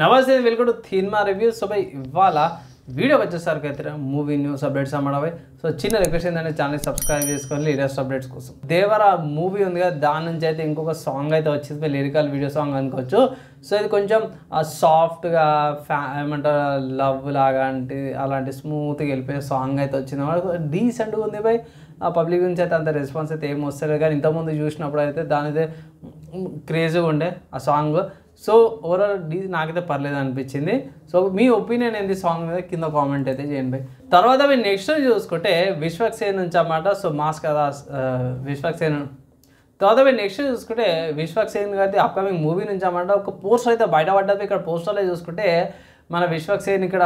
నమస్తే welcome to cinema review. So by ఇవాళ video వచ్చేసరికి అయితే మూవీ న్యూస్ అప్డేట్స్ అమ్మడవి. సో చిన్న రిక్వెస్ట్ ఏంటంటే ఛానల్ సబ్స్క్రైబ్ చేసుకొని లేటెస్ట్ అప్డేట్స్ కోసం. దేవరా మూవీ ఉంది కదా, దాని నుంచి అయితే ఇంకొక సాంగ్ అయితే వచ్చింది, లిరికల్ వీడియో సాంగ్ అనుకోవచ్చు. సో ఇది కొంచెం సాఫ్ట్గా ఏమంటారు లవ్ లాగా అంటే అలాంటి స్మూత్గా వెళ్ళిపోయే సాంగ్ అయితే వచ్చింది. డీసెంట్గా ఉంది బై. ఆ పబ్లిక్ నుంచి అయితే అంత రెస్పాన్స్ అయితే ఏం వస్తలేదు, కానీ ఇంతకుముందు చూసినప్పుడు అయితే దాని అయితే క్రేజీగా ఉండే ఆ సాంగ్. సో ఓవరాల్ నాకైతే పర్లేదు అనిపించింది. సో మీ ఒపీనియన్ ఏంది సాంగ్ మీద కింద కామెంట్ అయితే చేయండి. తర్వాత మీరు నెక్స్ట్ చూసుకుంటే విశ్వక్సేన్ నుంచి అన్నమాట. సో మాస్ కదా విశ్వక్సేన్. తర్వాత మీరు నెక్స్ట్ చూసుకుంటే విశ్వక్సేన్ గారి అప్కమింగ్ మూవీ నుంచి అన్నమాట ఒక పోస్టర్ అయితే బయటపడ్డది. ఇక్కడ పోస్టర్లో చూసుకుంటే మన విశ్వక్సేన్ ఇక్కడ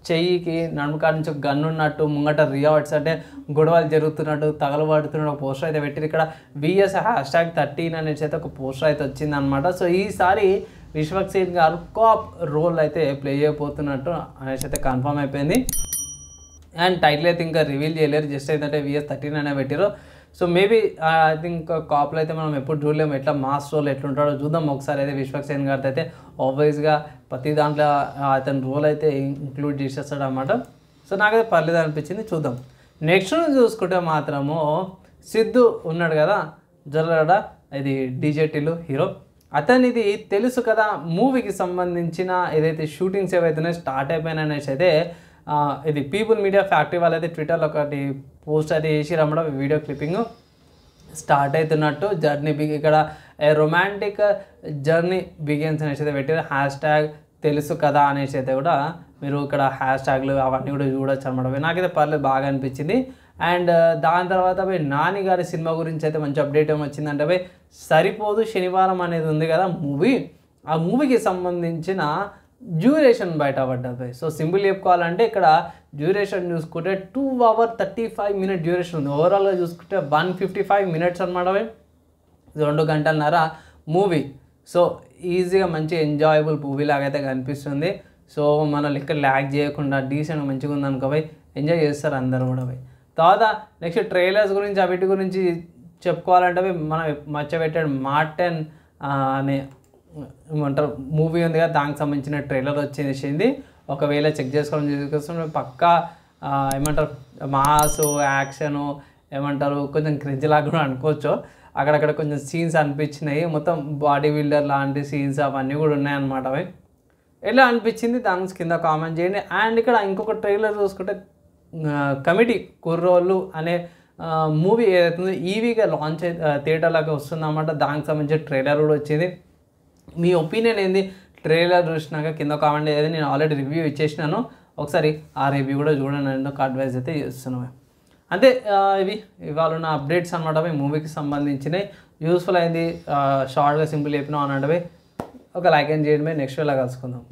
చెయ్యికి నడుముకాడ నుంచి ఒక గన్ ఉన్నట్టు, ముంగట రియార్డ్స్ అంటే గొడవలు జరుగుతున్నట్టు తగలబడుతున్నట్టు ఒక పోస్టర్ అయితే పెట్టిరు. ఇక్కడ VS#13 అనేసి అయితే ఒక పోస్టర్ అయితే వచ్చింది అనమాట. సో ఈసారి విశ్వక్సేన్ గారు కాప్ రోల్ అయితే ప్లే చేయబోతున్నట్టు అనేసి అయితే కన్ఫర్మ్ అయిపోయింది. అండ్ టైటిల్ అయితే ఇంకా రివీల్ చేయలేరు, జస్ట్ ఏంటంటే VS13 అనే పెట్టారు. సో మేబీ ఐ థింక్ కాప్లో అయితే మనం ఎప్పుడు చూడలేము, ఎట్లా మాస్ రోల్ ఎట్లుంటాడో చూద్దాం ఒకసారి. అయితే విశ్వక్సేన్ గారితో అయితే ఆబ్వియస్గా ప్రతి దాంట్లో అతని రోల్ అయితే ఇంక్లూడ్ చేసేస్తాడు అన్నమాట. సో నాకైతే పర్లేదు అనిపించింది, చూద్దాం. నెక్స్ట్ చూసుకుంటే మాత్రము సిద్ధు ఉన్నాడు కదా జల్లడ, ఇది DJTలు హీరో. అతనిది తెలుసు కదా మూవీకి సంబంధించిన ఏదైతే షూటింగ్స్ ఏవైతే స్టార్ట్ అయిపోయినాయి అనేసి అయితే ఇది పీపుల్ మీడియా ఫ్యాక్టరీ వాళ్ళు అయితే ట్విట్టర్లో ఒకటి పోస్ట్ అయితే చేసి రమ్మడం వీడియో క్లిప్పింగ్ స్టార్ట్ అవుతున్నట్టు. జర్నీ ఇక్కడ రొమాంటిక్ జర్నీ బిగిన్స్ అనేసి అయితే పెట్టారు. తెలుసు కదా అనేసి అయితే కూడా మీరు ఇక్కడ హ్యాష్ట్యాగ్లు అవన్నీ కూడా చూడొచ్చు అనమాట. నాకైతే పర్లేదు, బాగా అనిపించింది. అండ్ దాని తర్వాత నాని గారి సినిమా గురించి అయితే మంచి అప్డేట్ ఏమి వచ్చిందంటే సరిపోదు శనివారం అనేది ఉంది కదా మూవీ, ఆ మూవీకి సంబంధించిన డ్యూరేషన్ బయటపడ్డది. సో సింపుల్ చెప్పుకోవాలంటే ఇక్కడ డ్యూరేషన్ చూసుకుంటే 2 hours 35 minutes డ్యూరేషన్ ఉంది. ఓవరాల్గా చూసుకుంటే 155 minutes అనమాట. 2 గంటలన్నర మూవీ. సో ఈజీగా మంచి ఎంజాయబుల్ మూవీ లాగా అయితే కనిపిస్తుంది. సో మన లెక్క ల్యాగ్ చేయకుండా డీసెంట్గా మంచిగా ఉందనుకో పోయి ఎంజాయ్ చేస్తారు అందరూ కూడా పోయి. తర్వాత నెక్స్ట్ ట్రైలర్స్ గురించి వీటి గురించి చెప్పుకోవాలంటే మనం మర్చిపెట్టాడు మార్టన్ అనే ఏమంటారు మూవీ ఉంది కదా, దానికి సంబంధించిన ట్రైలర్ వచ్చేసింది. ఒకవేళ చెక్ చేసుకోవడం పక్కా ఏమంటారు మాస్ యాక్షను ఏమంటారు కొంచెం క్రింజ్ లాగా కూడా అనుకోవచ్చు. అక్కడక్కడ కొంచెం సీన్స్ అనిపించినాయి, మొత్తం బాడీ బిల్డర్ లాంటి సీన్స్ అవన్నీ కూడా ఉన్నాయన్నమాట. అవి ఎలా అనిపించింది దాని కింద కామెంట్ చేయండి. అండ్ ఇక్కడ ఇంకొక ట్రైలర్ చూసుకుంటే కమిటీ కుర్రోళ్ళు అనే మూవీ ఏదైతుందో ఈవీగా లాంచ్ థియేటర్లోకి వస్తుందన్నమాట. దానికి సంబంధించిన ట్రైలర్ కూడా వచ్చింది. మీ ఒపీనియన్ ఏంది ట్రైలర్ చూసినాక కింద కామెంట్ ఏది. నేను ఆల్రెడీ రివ్యూ ఇచ్చేసినాను, ఒకసారి ఆ రివ్యూ కూడా చూడండి. నేను అడ్వైజ్ అయితే చేస్తున్నాను. అంతే, ఇవాళ ఉన్న అప్డేట్స్ అనమాట. మూవీకి సంబంధించినవి యూస్ఫుల్ అయింది, షార్ట్గా సింపుల్ చెప్పినాం అన్నట్టు ఒక లైక్ అండ్ చేయండి. నెక్స్ట్ వేళ కలుసుకుందాం.